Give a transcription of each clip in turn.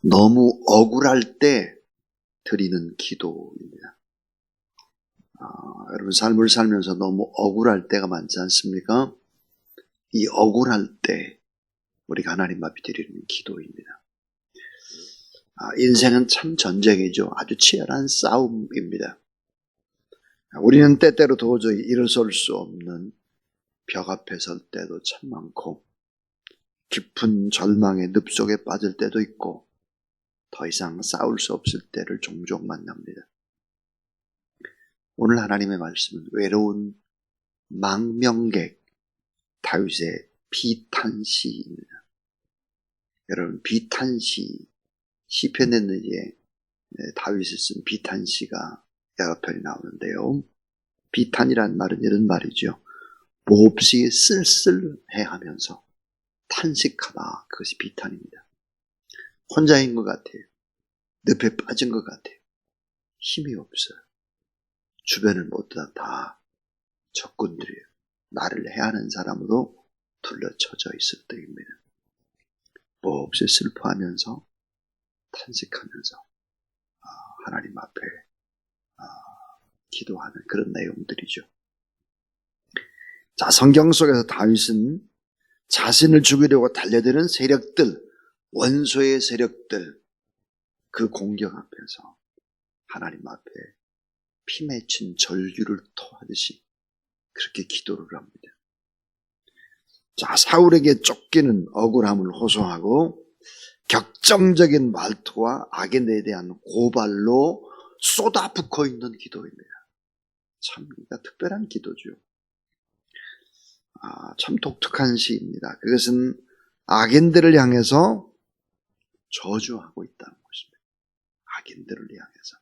너무 억울할 때 드리는 기도입니다. 여러분 삶을 살면서 너무 억울할 때가 많지 않습니까? 이 억울할 때 우리가 하나님 앞에 드리는 기도입니다. 인생은 참 전쟁이죠. 아주 치열한 싸움입니다. 우리는 때때로 도저히 일어설 수 없는 벽 앞에 설 때도 참 많고 깊은 절망의 늪속에 빠질 때도 있고 더 이상 싸울 수 없을 때를 종종 만납니다. 오늘 하나님의 말씀은 외로운 망명객 다윗의 비탄시입니다. 여러분 비탄시 시편에 있는 다윗이 쓴 비탄시가 여러 편이 나오는데요. 비탄이란 말은 이런 말이죠. 몹시 쓸쓸해하면서 탄식하다. 그것이 비탄입니다. 혼자인 것 같아요. 늪에 빠진 것 같아요. 힘이 없어요. 주변을 모두 다 적군들이에요. 나를 해하는 사람으로 둘러쳐져 있을 때입니다. 몹시 슬퍼하면서 탄식하면서 하나님 앞에 기도하는 그런 내용들이죠. 자, 성경 속에서 다윗은 자신을 죽이려고 달려드는 세력들, 원수의 세력들, 그 공격 앞에서 하나님 앞에 피 맺힌 절규를 토하듯이 그렇게 기도를 합니다. 자, 사울에게 쫓기는 억울함을 호소하고 격정적인 말투와 악인에 대한 고발로 쏟아붓고 있는 기도입니다. 참 특별한 기도죠. 참 독특한 시입니다. 그것은 악인들을 향해서 저주하고 있다는 것입니다. 악인들을 향해서.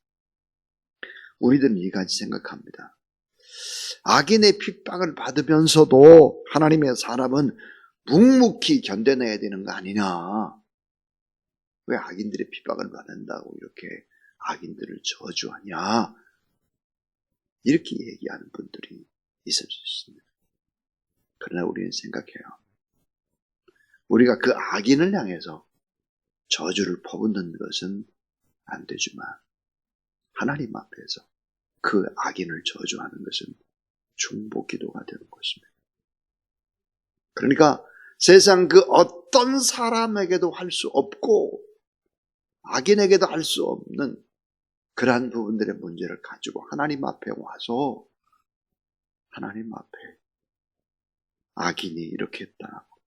우리들은 이같이 생각합니다. 악인의 핍박을 받으면서도 하나님의 사람은 묵묵히 견뎌내야 되는 거 아니냐. 왜 악인들의 핍박을 받는다고 이렇게 악인들을 저주하냐. 이렇게 얘기하는 분들이 있을 수 있습니다. 그러나 우리는 생각해요. 우리가 그 악인을 향해서 저주를 퍼붓는 것은 안 되지만 하나님 앞에서 그 악인을 저주하는 것은 중보기도가 되는 것입니다. 그러니까 세상 그 어떤 사람에게도 할 수 없고 악인에게도 할 수 없는 그러한 부분들의 문제를 가지고 하나님 앞에 와서 하나님 앞에 악인이 이렇게 했다고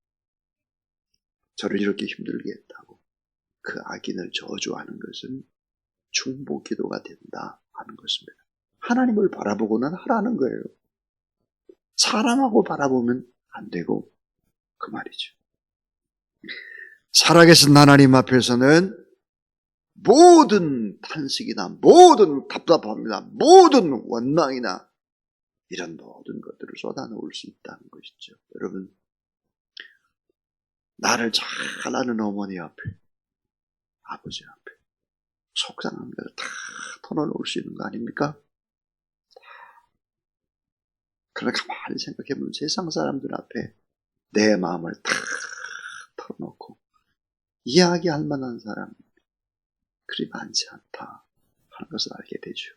저를 이렇게 힘들게 했다고 그 악인을 저주하는 것은 중보기도가 된다 하는 것입니다. 하나님을 바라보고는 하라는 거예요. 사람하고 바라보면 안 되고 그 말이죠. 살아계신 하나님 앞에서는 모든 탄식이나 모든 답답함이나 모든 원망이나 이런 모든 것들을 쏟아놓을 수 있다는 것이죠. 여러분, 나를 잘 아는 어머니 앞에, 아버지 앞에 속상한 것을 다 털어놓을 수 있는 거 아닙니까? 그러나 가만히 생각해보면 세상 사람들 앞에 내 마음을 다 털어놓고 이야기할 만한 사람이 그리 많지 않다 하는 것을 알게 되죠.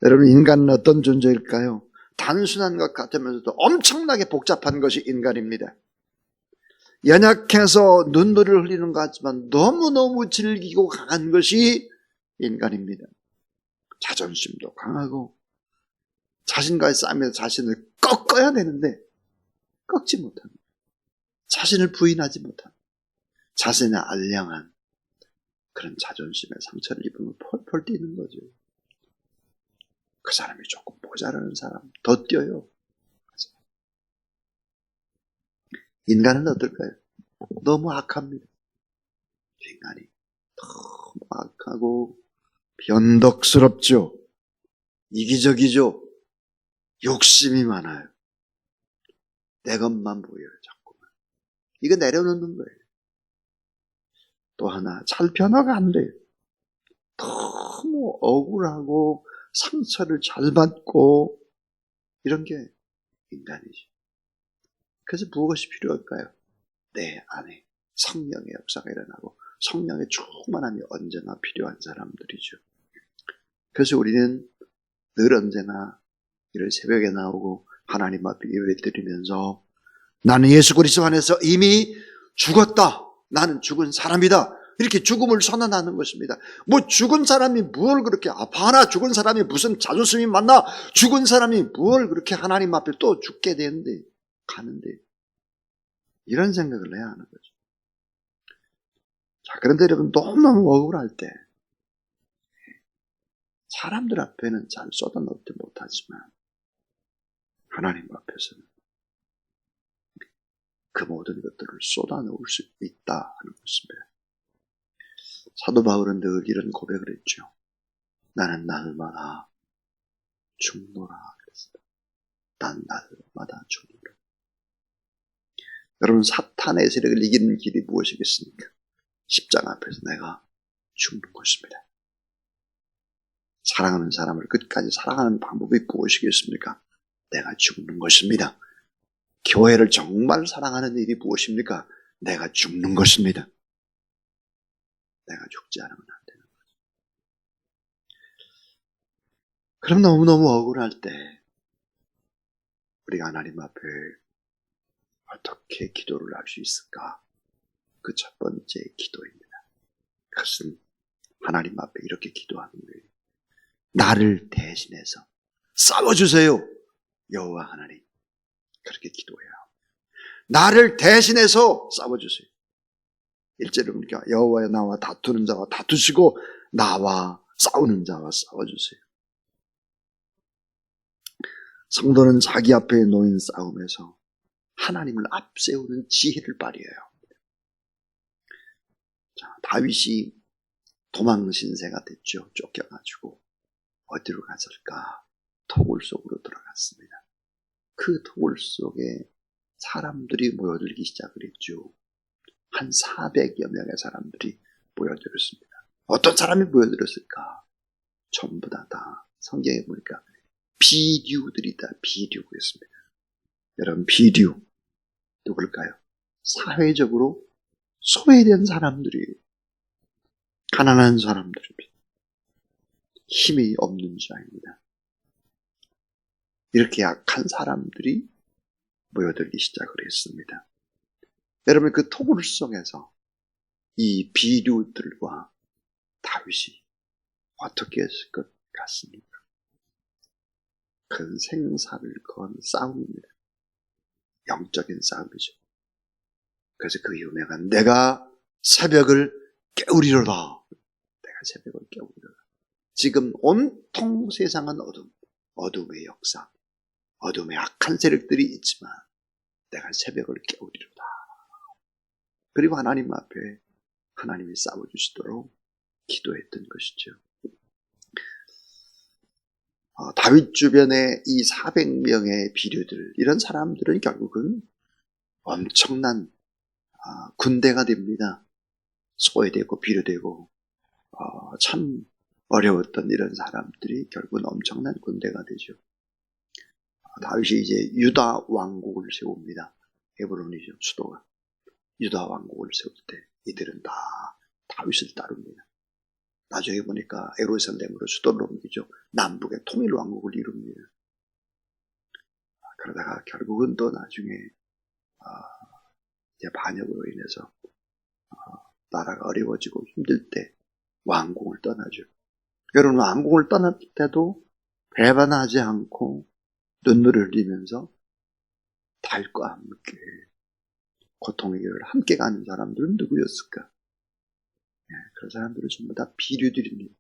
여러분, 인간은 어떤 존재일까요? 단순한 것 같으면서도 엄청나게 복잡한 것이 인간입니다. 연약해서 눈물을 흘리는 것 같지만 너무너무 질기고 강한 것이 인간입니다. 자존심도 강하고 자신과의 싸움에서 자신을 꺾어야 되는데 꺾지 못합니다. 자신을 부인하지 못합니다. 자신의 알량한 그런 자존심에 상처를 입으면 펄펄 뛰는 거죠. 그 사람이 조금 모자라는 사람 더 뛰어요. 인간은 어떨까요? 너무 악합니다. 인간이 너무 악하고 변덕스럽죠. 이기적이죠. 욕심이 많아요. 내 것만 보여요. 자꾸만. 이거 내려놓는 거예요. 또 하나, 잘 변화가 안 돼요. 너무 억울하고 상처를 잘 받고 이런 게 인간이지. 그래서 무엇이 필요할까요? 내 안에 성령의 역사가 일어나고 성령의 충만함이 언제나 필요한 사람들이죠. 그래서 우리는 늘 언제나 이런 새벽에 나오고 하나님 앞에 예배드리면서 나는 예수 그리스도 안에서 이미 죽었다. 나는 죽은 사람이다. 이렇게 죽음을 선언하는 것입니다. 뭐 죽은 사람이 뭘 그렇게 아파하나, 죽은 사람이 무슨 자존심이 많나, 죽은 사람이 뭘 그렇게 하나님 앞에 또 죽게 되는데 가는데, 이런 생각을 해야 하는 거죠. 자, 그런데 여러분, 너무너무 억울할 때 사람들 앞에는 잘 쏟아놓지 못하지만 하나님 앞에서는 그 모든 것들을 쏟아놓을 수 있다 하는 것입니다. 사도 바울은 늘 이런 고백을 했죠. 나는 날마다 죽노라 그랬습니다. 난 날마다 죽노라. 여러분, 사탄의 세력을 이기는 길이 무엇이겠습니까? 십자가 앞에서 내가 죽는 것입니다. 사랑하는 사람을 끝까지 사랑하는 방법이 무엇이겠습니까? 내가 죽는 것입니다. 교회를 정말 사랑하는 일이 무엇입니까? 내가 죽는 것입니다. 내가 죽지 않으면 안 되는 거죠. 그럼 너무너무 억울할 때 우리가 하나님 앞에 어떻게 기도를 할 수 있을까? 그 첫 번째 기도입니다. 그것은 하나님 앞에 이렇게 기도하는 거예요. 나를 대신해서 싸워주세요. 여호와 하나님. 그렇게 기도해야 합니다. 나를 대신해서 싸워주세요. 일제로 보니까 여호와여 나와 다투는 자와 다투시고 나와 싸우는 자와 싸워주세요. 성도는 자기 앞에 놓인 싸움에서 하나님을 앞세우는 지혜를 발휘해야 합니다. 자, 다윗이 도망신세가 됐죠. 쫓겨가지고 어디로 갔을까? 토굴 속으로 들어갔습니다. 그 토굴 속에 사람들이 모여들기 시작을 했죠. 한 400여 명의 사람들이 모여들었습니다. 어떤 사람이 모여들었을까? 전부 다 성경에 보니까 비류들이다. 비류였습니다. 여러분, 비류 누굴까요? 사회적으로 소외된 사람들이, 가난한 사람들입니다. 힘이 없는 자입니다. 이렇게 약한 사람들이 모여들기 시작을 했습니다. 여러분, 그 토굴 속에서 이 비류들과 다윗이 어떻게 했을 것 같습니까? 큰 생사를 건 싸움입니다. 영적인 싸움이죠. 그래서 그 유명한 내가 새벽을 깨우리로다. 내가 새벽을 깨우리로다. 지금 온통 세상은 어둠의 역사, 어둠의 악한 세력들이 있지만 내가 새벽을 깨우리로다. 그리고 하나님 앞에 하나님이 싸워주시도록 기도했던 것이죠. 다윗 주변에 이 400명의 비류들, 이런 사람들은 결국은 엄청난 군대가 됩니다. 소외되고 비류되고 참 어려웠던 이런 사람들이 결국은 엄청난 군대가 되죠. 다윗이 이제 유다 왕국을 세웁니다. 헤브론이죠, 수도가. 유다 왕국을 세울 때 이들은 다 다윗을 따릅니다. 나중에 보니까 예루살렘으로 수도를 옮기죠. 남북의 통일 왕국을 이룹니다. 그러다가 결국은 또 나중에 이제 반역으로 인해서 나라가 어려워지고 힘들 때 왕궁을 떠나죠. 여러분, 왕궁을 떠날 때도 배반하지 않고 눈물을 흘리면서 달과 함께 고통의 길을 함께 가는 사람들은 누구였을까? 그런 사람들은 전부 다 비류들입니다.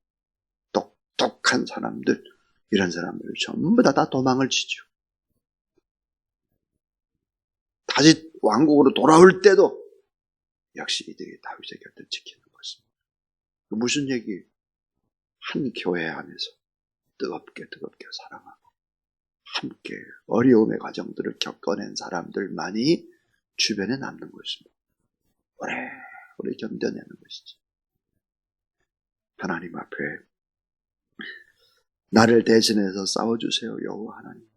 똑똑한 사람들, 이런 사람들 전부 다 도망을 치죠. 다시 왕국으로 돌아올 때도 역시 이들이 다윗의 곁을 지키는 것입니다. 무슨 얘기예요? 한 교회 안에서 뜨겁게 사랑하고 함께 어려움의 과정들을 겪어낸 사람들만이 주변에 남는 것입니다. 오래 견뎌내는 것이죠. 하나님 앞에 나를 대신해서 싸워주세요. 여호와 하나님,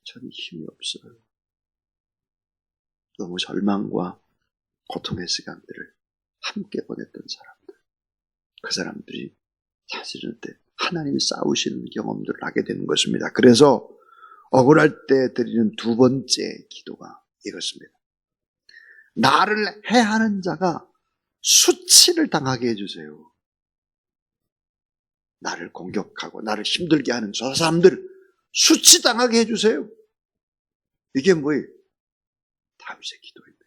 저는 힘이 없어요. 너무 절망과 고통의 시간들을 함께 보냈던 사람들, 그 사람들이 사실은 하나님이 싸우시는 경험들을 하게 되는 것입니다. 그래서 억울할 때 드리는 두 번째 기도가 이것입니다. 나를 해하는 자가 수치를 당하게 해주세요. 나를 공격하고 나를 힘들게 하는 저 사람들 수치당하게 해주세요. 이게 뭐예요? 다윗의 기도입니다.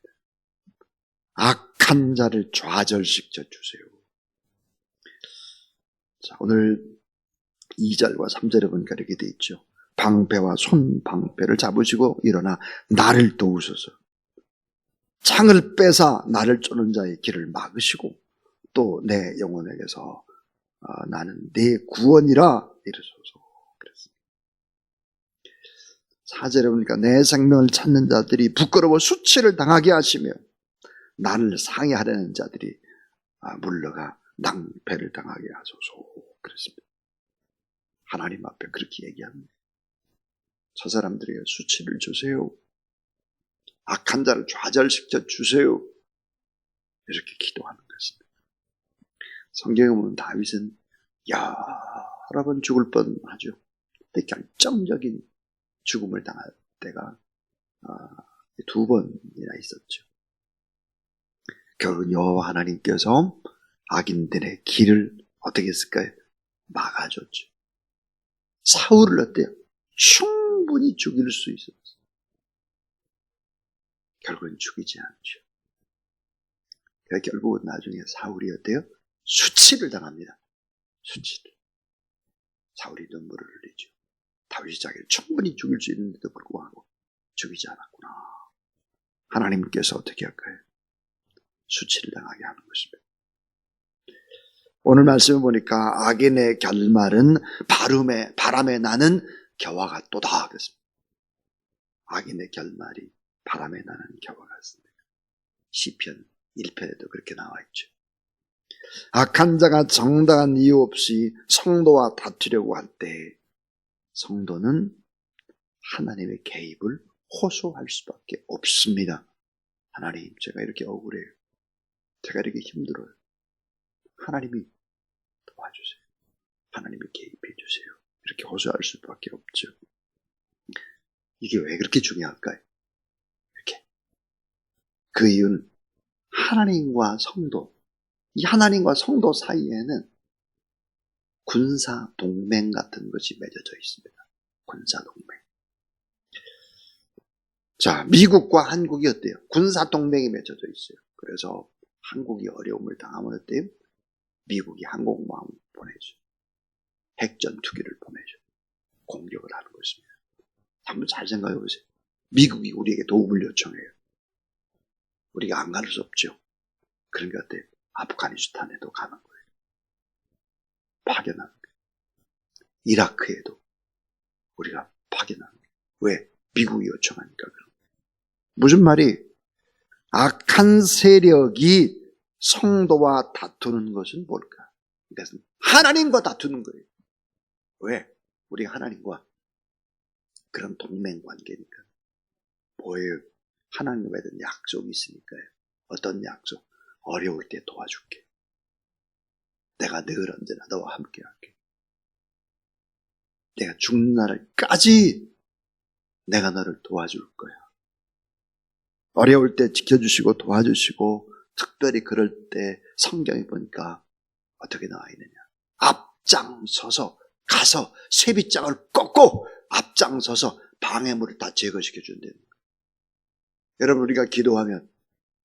악한 자를 좌절시켜 주세요. 자, 오늘 2절과 3절에 보니까 이렇게 돼 있죠. 방패와 손방패를 잡으시고 일어나 나를 도우소서. 창을 빼사 나를 쫓는 자의 길을 막으시고 또 내 영혼에게서 나는 내 구원이라 이르소서. 그랬습니다. 4절에 보니까 내 생명을 찾는 자들이 부끄러워 수치를 당하게 하시며 나를 상해하려는 자들이 물러가 낭패를 당하게 하소서. 그랬습니다. 하나님 앞에 그렇게 얘기합니다. 저 사람들에게 수치를 주세요. 악한 자를 좌절시켜 주세요. 이렇게 기도하는 것입니다. 성경에 보면 다윗은 여러 번 죽을 뻔하죠. 근데 결정적인 죽음을 당할 때가 두 번이나 있었죠. 결국 여호와 하나님께서 악인들의 길을 어떻게 했을까요? 막아줬죠. 사울을 어때요? 충분히 죽일 수 있었어요. 결국은 죽이지 않죠. 그러니까 결국은 나중에 사울이 어때요? 수치를 당합니다. 수치를. 사울이 눈물을 흘리죠. 다윗이 자기를 충분히 죽일 수 있는데도 불구하고 죽이지 않았구나. 하나님께서 어떻게 할까요? 수치를 당하게 하는 것입니다. 오늘 말씀을 보니까 악인의 결말은 바람에 나는 겨와 같도다. 그랬습니다. 악인의 결말이 바람에 나는 겨와 같습니다. 시편 1편에도 그렇게 나와 있죠. 악한 자가 정당한 이유 없이 성도와 다투려고 할 때 성도는 하나님의 개입을 호소할 수밖에 없습니다. 하나님, 제가 이렇게 억울해요. 제가 이렇게 힘들어요. 하나님이 도와주세요. 하나님이 개입해 주세요. 이렇게 호소할 수밖에 없죠. 이게 왜 그렇게 중요할까요? 이렇게. 그 이유는 하나님과 성도, 이 하나님과 성도 사이에는 군사 동맹 같은 것이 맺어져 있습니다. 군사 동맹. 자, 미국과 한국이 어때요? 군사 동맹이 맺어져 있어요. 그래서 한국이 어려움을 당하면 어때요? 미국이 항공모함을 보내죠. 핵전투기를 보내죠. 공격을 하는 것입니다. 한번 잘 생각해 보세요. 미국이 우리에게 도움을 요청해요. 우리가 안 갈 수 없죠. 그러니까 어때요? 아프가니스탄에도 가는 거예요. 파견하는 거예요. 이라크에도 우리가 파견하는 거예요. 왜? 미국이 요청하니까 그런 거예요. 무슨 말이? 악한 세력이 성도와 다투는 것은 뭘까? 이것은 하나님과 다투는 거예요. 왜? 우리 하나님과 그런 동맹 관계니까. 뭐예요? 하나님과 맺은 약속이 있으니까요. 어떤 약속? 어려울 때 도와줄게. 내가 늘 언제나 너와 함께 할게. 내가 죽는 날까지 내가 너를 도와줄 거야. 어려울 때 지켜주시고 도와주시고, 특별히 그럴 때 성경에 보니까 어떻게 나와 있느냐. 앞장서서 가서 쇠빗장을 꺾고 앞장서서 방해물을 다 제거시켜 준다는 거예요. 여러분, 우리가 기도하면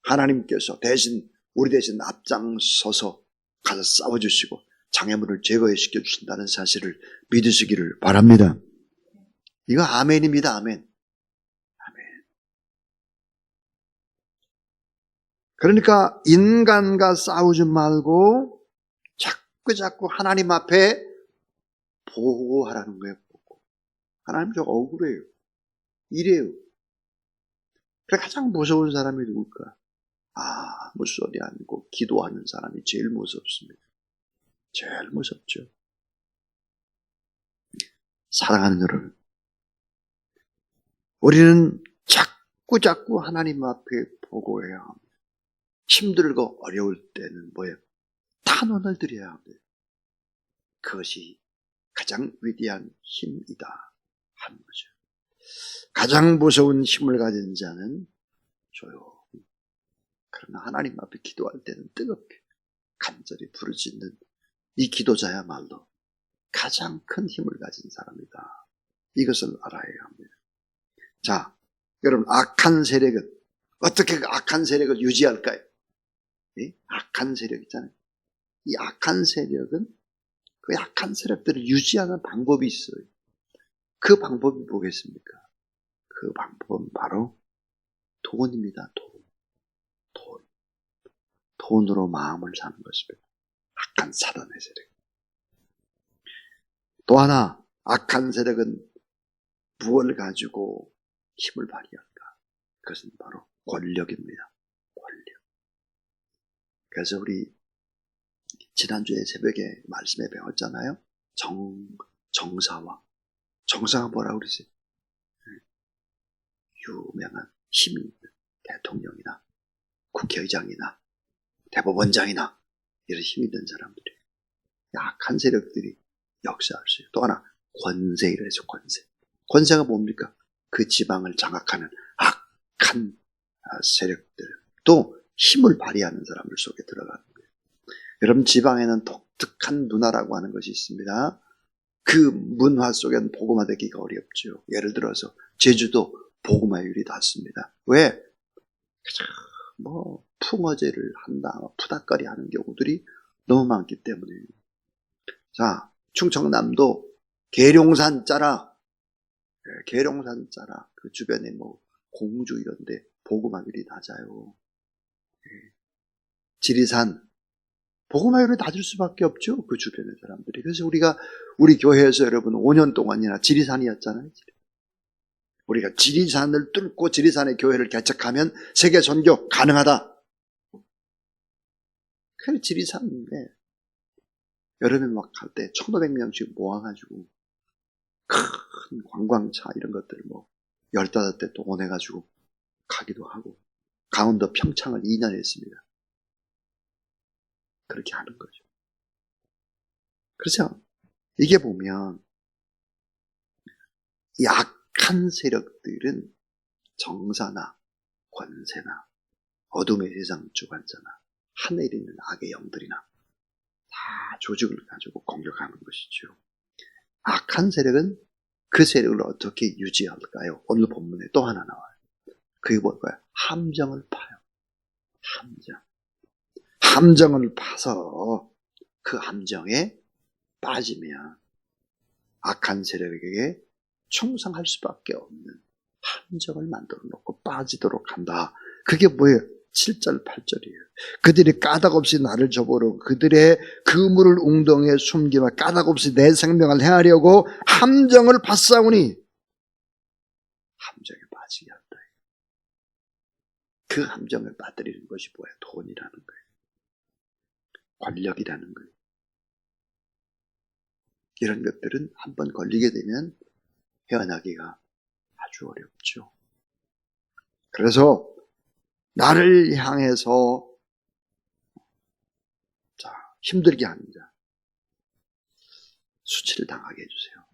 하나님께서 우리 대신 앞장서서 가서 싸워주시고 장애물을 제거시켜 주신다는 사실을 믿으시기를 바랍니다. 이거 아멘입니다. 아멘. 아멘. 그러니까 인간과 싸우지 말고 자꾸 하나님 앞에 보고하라는 거예요. 보고. 하나님 저 억울해요. 이래요. 그래 가장 무서운 사람이 누굴까? 아무 소리 아니고 기도하는 사람이 제일 무섭습니다. 제일 무섭죠. 사랑하는 여러분, 우리는 자꾸 하나님 앞에 보고해야 합니다. 힘들고 어려울 때는 뭐예요? 단원을 드려야 합니다. 그것이 가장 위대한 힘이다 하는 거죠. 가장 무서운 힘을 가진 자는 조용히, 그러나 하나님 앞에 기도할 때는 뜨겁게 간절히 부르짖는 이 기도자야말로 가장 큰 힘을 가진 사람이다. 이것을 알아야 합니다. 자, 여러분, 악한 세력은 어떻게 그 악한 세력을 유지할까요? 예? 악한 세력 있잖아요. 이 악한 세력은 그 약한 세력들을 유지하는 방법이 있어요. 그 방법이 뭐겠습니까? 그 방법은 바로 돈입니다. 돈. 돈으로 마음을 사는 것입니다. 악한 사단의 세력. 또 하나, 악한 세력은 무엇을 가지고 힘을 발휘할까? 그것은 바로 권력입니다. 권력. 그래서 우리 지난주에 새벽에 말씀에 배웠잖아요. 정사와. 정사가 뭐라고 그러지? 유명한 힘이 있는 대통령이나 국회의장이나 대법원장이나 이런 힘이 있는 사람들이, 약한 세력들이 역사할 수 있어요. 또 하나, 권세이라 해서 권세. 권세가 뭡니까? 그 지방을 장악하는 악한 세력들도 힘을 발휘하는 사람들 속에 들어가는 거예요. 여러분, 지방에는 독특한 문화라고 하는 것이 있습니다. 그 문화 속에는 복음화되기가 어렵죠. 예를 들어서 제주도 복음화율이 낮습니다. 왜? 풍어제를 한다, 푸닥거리 하는 경우들이 너무 많기 때문에. 자, 충청남도 계룡산 자라, 그 주변에 공주 이런데 복음화율이 낮아요. 지리산 복음화율이 낮을 수밖에 없죠. 그 주변의 사람들이. 그래서 우리 교회에서 여러분 5년 동안이나 지리산이었잖아요. 우리가 지리산을 뚫고 지리산의 교회를 개척하면 세계 선교 가능하다. 그 지리산인데 여름에 막 갈 때 1,500명씩 모아가지고 큰 관광차 이런 것들을 15대 동원해가지고 가기도 하고, 강원도 평창을 2년 했습니다. 그렇게 하는 거죠. 그렇죠? 이게 보면 이 악한 세력들은 정사나 권세나 어둠의 세상 주관자나 하늘에 있는 악의 영들이나 다 조직을 가지고 공격하는 것이죠. 악한 세력은 그 세력을 어떻게 유지할까요? 오늘 본문에 또 하나 나와요. 그게 뭘까요? 함정을 파요. 함정을 파서 그 함정에 빠지면 악한 세력에게 충성할 수밖에 없는 함정을 만들어 놓고 빠지도록 한다. 그게 뭐예요? 7절, 8절이에요. 그들이 까닭없이 나를 저보러 그들의 그물을 웅덩이에 숨기며 까닭없이 내 생명을 행하려고 함정을 파싸우니 함정에 빠지게 한다. 그 함정을 빠뜨리는 것이 뭐예요? 돈이라는 거예요. 권력이라는 거예요. 이런 것들은 한번 걸리게 되면 헤어나기가 아주 어렵죠. 그래서 나를 향해서 힘들게 하는 자, 수치를 당하게 해주세요.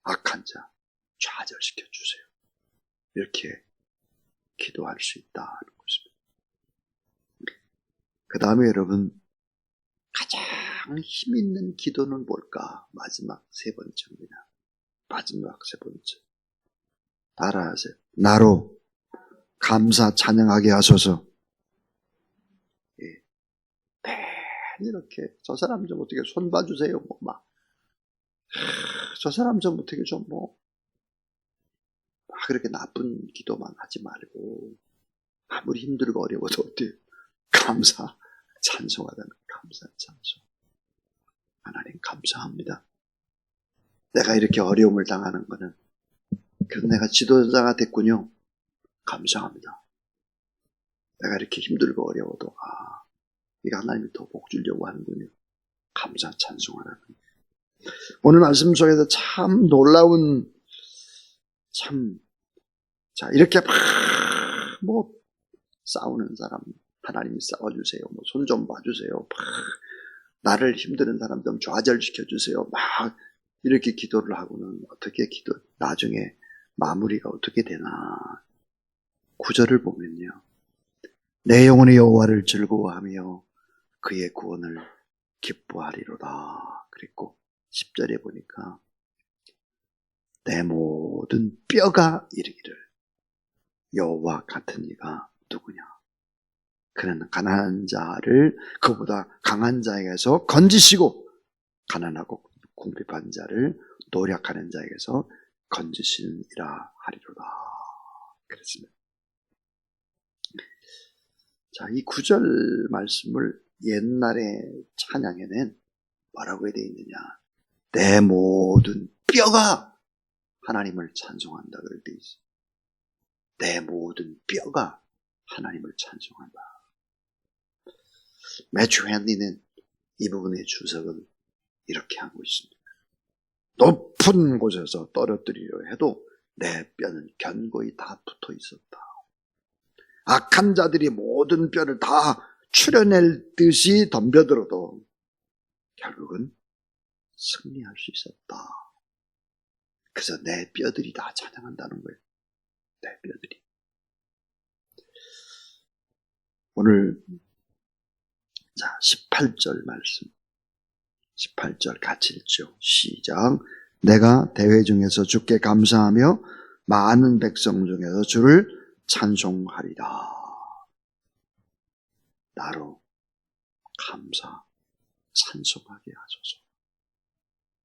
악한 자 좌절시켜 주세요. 이렇게 기도할 수 있다는 것입니다. 그 다음에 여러분, 가장 힘 있는 기도는 뭘까? 마지막 세 번째입니다. 마지막 세 번째. 따라하세요. 나로 감사 찬양하게 하소서. 예. 이렇게 저 사람 좀 어떻게 손 봐주세요. 저 사람 좀 어떻게 좀 그렇게 나쁜 기도만 하지 말고, 아무리 힘들고 어려워도 어때요? 감사 찬송하다는, 감사 찬송. 하나님 감사합니다. 내가 이렇게 어려움을 당하는 거는 그래서 내가 지도자가 됐군요. 감사합니다. 내가 이렇게 힘들고 어려워도 이거 하나님이 더 복 주려고 하는군요. 감사 찬송하라는. 오늘 말씀 속에서 참 놀라운, 이렇게 싸우는 사람, 하나님이 싸워주세요. 뭐 손 좀 봐주세요. 막 나를 힘드는 사람 좀 좌절시켜주세요. 막 이렇게 기도를 하고는 어떻게 나중에 마무리가 어떻게 되나. 9절을 보면요. 내 영혼의 여호와를 즐거워하며 그의 구원을 기뻐하리로다. 그랬고 10절에 보니까 내 모든 뼈가 이르기를 여호와 같은 이가 누구냐. 그는 가난한 자를 그보다 강한 자에게서 건지시고 가난하고 궁핍한 자를 노력하는 자에게서 건지시니라 하리로다. 그랬습니다. 자, 이 9절 말씀을 옛날의 찬양에는 뭐라고 되어 있느냐. 내 모든 뼈가 하나님을 찬송한다 그럴 때 있어요. 내 모든 뼈가 하나님을 찬송한다. 매주 헨리는 이 부분의 주석을 이렇게 하고 있습니다. 높은 곳에서 떨어뜨리려 해도 내 뼈는 견고히 다 붙어 있었다. 악한 자들이 모든 뼈를 다 추려낼 듯이 덤벼들어도 결국은 승리할 수 있었다. 그래서 내 뼈들이 다 찬양한다는 거예요. 내 뼈들이. 오늘 자 18절 말씀. 18절 같이 읽죠. 시작. 내가 대회 중에서 주께 감사하며 많은 백성 중에서 주를 찬송하리라. 나로 감사 찬송하게 하소서.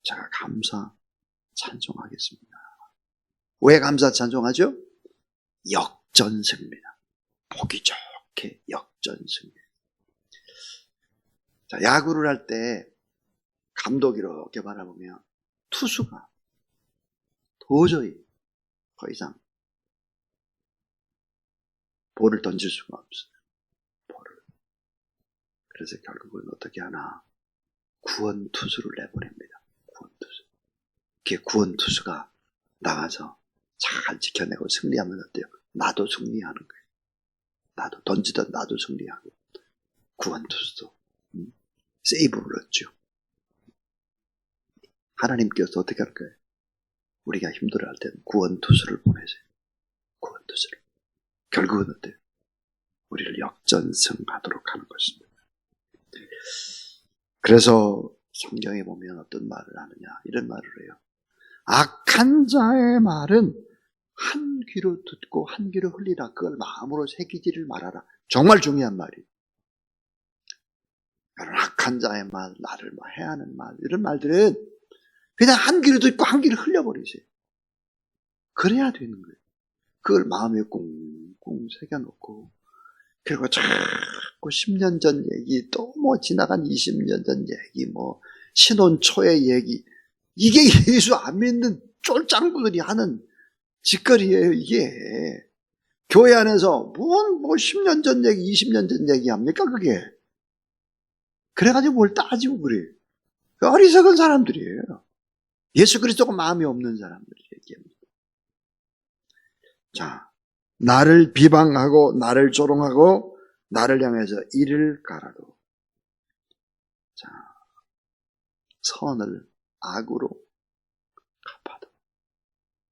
제가 감사 찬송하겠습니다. 왜 감사 찬송하죠? 역전승입니다. 보기 좋게 역전승. 자, 야구를 할 때 감독이 이렇게 바라보면 투수가 도저히 더 이상 볼을 던질 수가 없어요. 볼을. 그래서 결국은 어떻게 하나 구원 투수를 내보냅니다. 구원 투수. 그 구원 투수가 나가서 잘 지켜내고 승리하면 어때요? 나도 승리하는 거예요. 나도 던지던 나도 승리하고 구원 투수도 세이브를 얻죠. 하나님께서 어떻게 할 거예요? 우리가 힘들어할 때는 구원 투수를 보내세요. 구원 투수를. 결국은 어때요? 우리를 역전승하도록 하는 것입니다. 그래서 성경에 보면 어떤 말을 하느냐 이런 말을 해요. 악한 자의 말은 한 귀로 듣고 한 귀로 흘리라. 그걸 마음으로 새기지를 말아라. 정말 중요한 말이에요. 악한 자의 말, 나를 해하는 말 이런 말들은 그냥 한 귀로 듣고 한 귀로 흘려버리세요. 그래야 되는 거예요. 그걸 마음에 꽁꽁 새겨놓고 그리고 자꾸 10년 전 얘기 또 뭐 지나간 20년 전 얘기 뭐 신혼 초의 얘기 이게 예수 안 믿는 쫄짱부들이 하는 짓거리예요. 이게 교회 안에서 뭐 10년 전 얘기 20년 전 얘기 합니까 그게. 그래가지고 뭘 따지고 그래요. 어리석은 사람들이에요. 예수 그리스도가 마음이 없는 사람들이 얘기합니다. 자, 나를 비방하고 나를 조롱하고 나를 향해서 이를 가라도 자, 선을 악으로 갚아도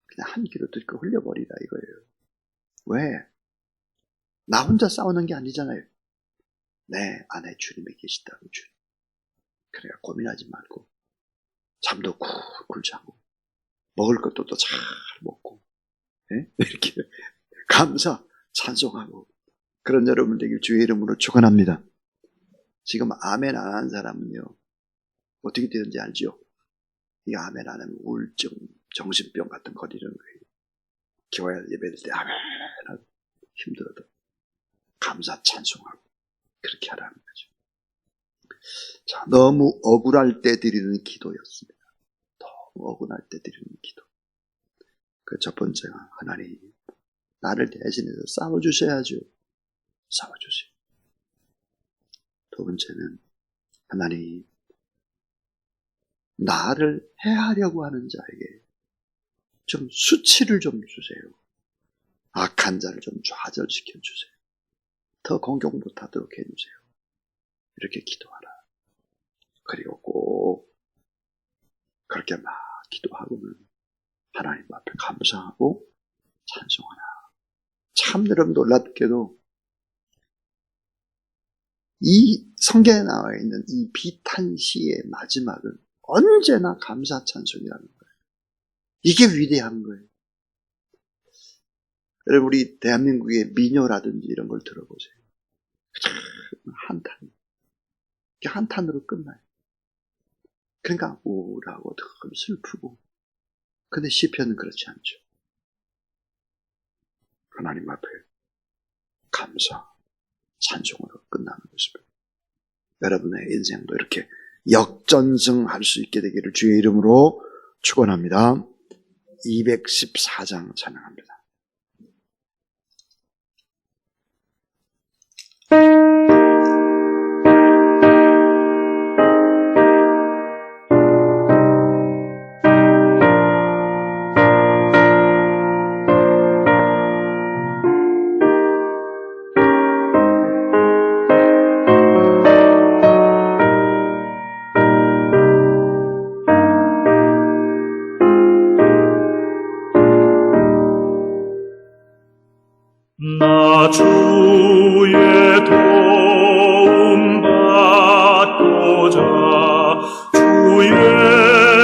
그냥 한 귀로 듣고 흘려버리라 이거예요. 왜? 나 혼자 싸우는 게 아니잖아요. 내 안에 주님이 계시다고 주님. 그래 고민하지 말고 잠도 쿨쿨 자고 먹을 것도 또 잘 먹고 이렇게 감사 찬송하고 그런 여러분 되길 주의 이름으로 축원합니다. 지금 아멘 안 하는 사람은요 어떻게 되는지 알죠? 이 아멘 안 하면 우울증, 정신병 같은 거 걸리는 거예요. 교회 예배될 때 아멘 하고 힘들어도 감사 찬송하고 그렇게 하라는 거죠. 자, 너무 억울할 때 드리는 기도였습니다. 너무 억울할 때 드리는 기도. 그 첫 번째가 하나님 나를 대신해서 싸워주셔야죠. 싸워주세요. 두 번째는 하나님 나를 해하려고 하는 자에게 좀 수치를 좀 주세요. 악한 자를 좀 좌절시켜 주세요. 더 공격 못하도록 해주세요. 이렇게 기도하라. 그리고 꼭 그렇게 막 기도하고는 하나님 앞에 감사하고 찬송하라. 참 여러분 놀랍게도 이 성경에 나와 있는 이 비탄시의 마지막은 언제나 감사 찬송이라는 거예요. 이게 위대한 거예요. 여러분 우리 대한민국의 민요라든지 이런 걸 들어보세요. 한탄. 한탄으로 끝나요. 그러니까 우울하고 조금 슬프고. 근데 시편은 그렇지 않죠. 하나님 앞에 감사, 찬송으로 끝나는 것입니다. 여러분의 인생도 이렇게 역전승할 수 있게 되기를 주의 이름으로 축원합니다. 214장 찬양합니다. 나 주의 도움 받고자 주의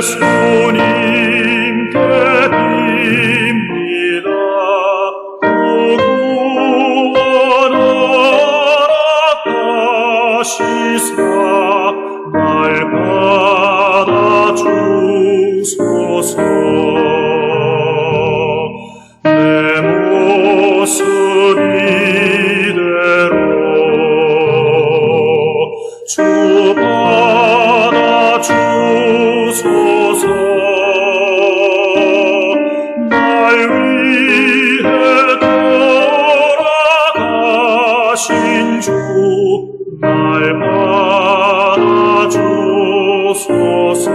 손님께 빕니다. 구원하라 하시사 날 받아 주소서. 내 모습 이대로 주 받아 주소서. 날 위해 돌아가신 주 날 받아 주소서.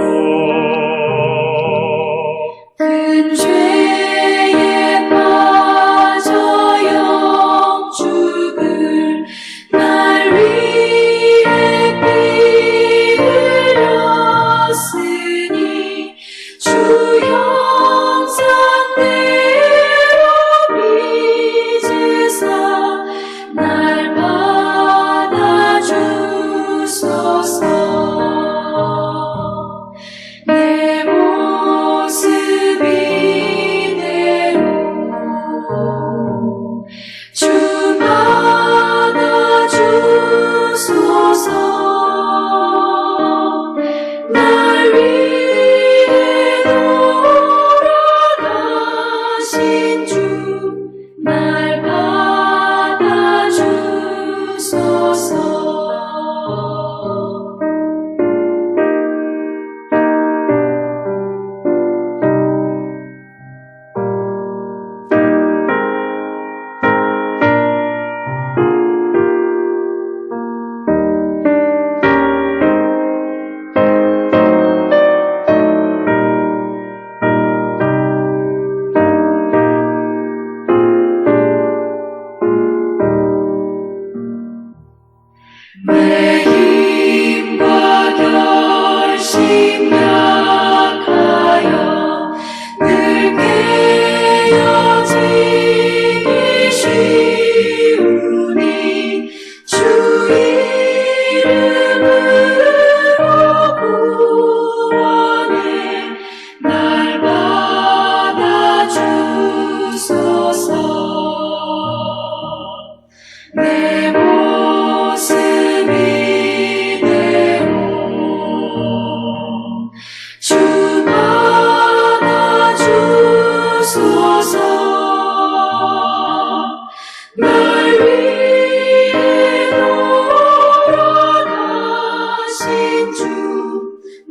큰 죄에 빠져 영죽을 날 위해 피 흘렸으니 주 형상대로 빚으사 날 받아 주소서. 내 모습 이대로 주 받아 주소서. 날 위해 돌아가신 주 날 받아 주소서. 내 힘과 결심 약하여 늘 깨어지기 쉬우니 주 이름으로 구원해 날 받아 주소서. 내 모습 이대로 주 받아 주소서. 날 위해 돌아가신 주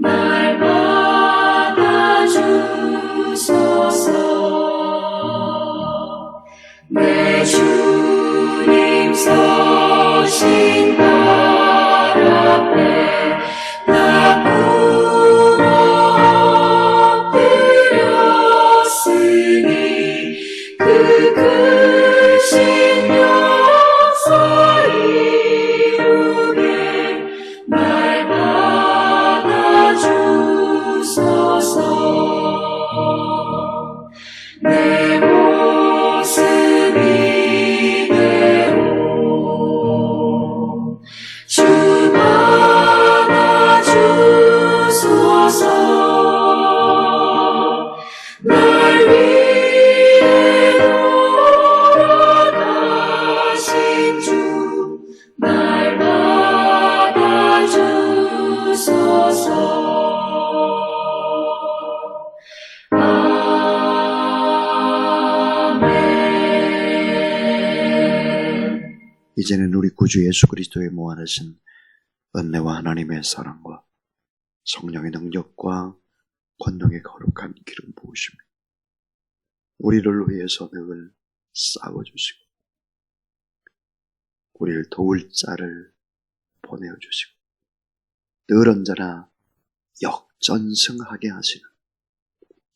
날 받아 주소서. 내 주님 서신 발 앞에 나 부어 엎드렸으니 그 크신 역사 이제는 우리 구주 예수 그리스도의 무한하신 은혜와 하나님의 사랑과 성령의 능력과 권능의 거룩한 기름 부으심이 우리를 위해서 늘 싸워주시고 우리를 도울 자를 보내어주시고 늘 언제나 역전승하게 하시는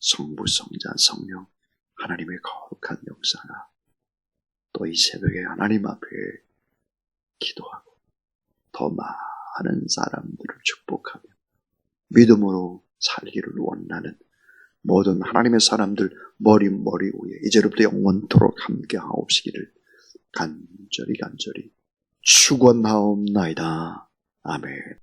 성부, 성자, 성령 하나님의 거룩한 역사가 또 이 새벽에 하나님 앞에 기도하고 더 많은 사람들을 축복하며 믿음으로 살기를 원하는 모든 하나님의 사람들 머리 위에 이제로부터 영원토록 함께 하옵시기를 간절히 축원하옵나이다. 아멘.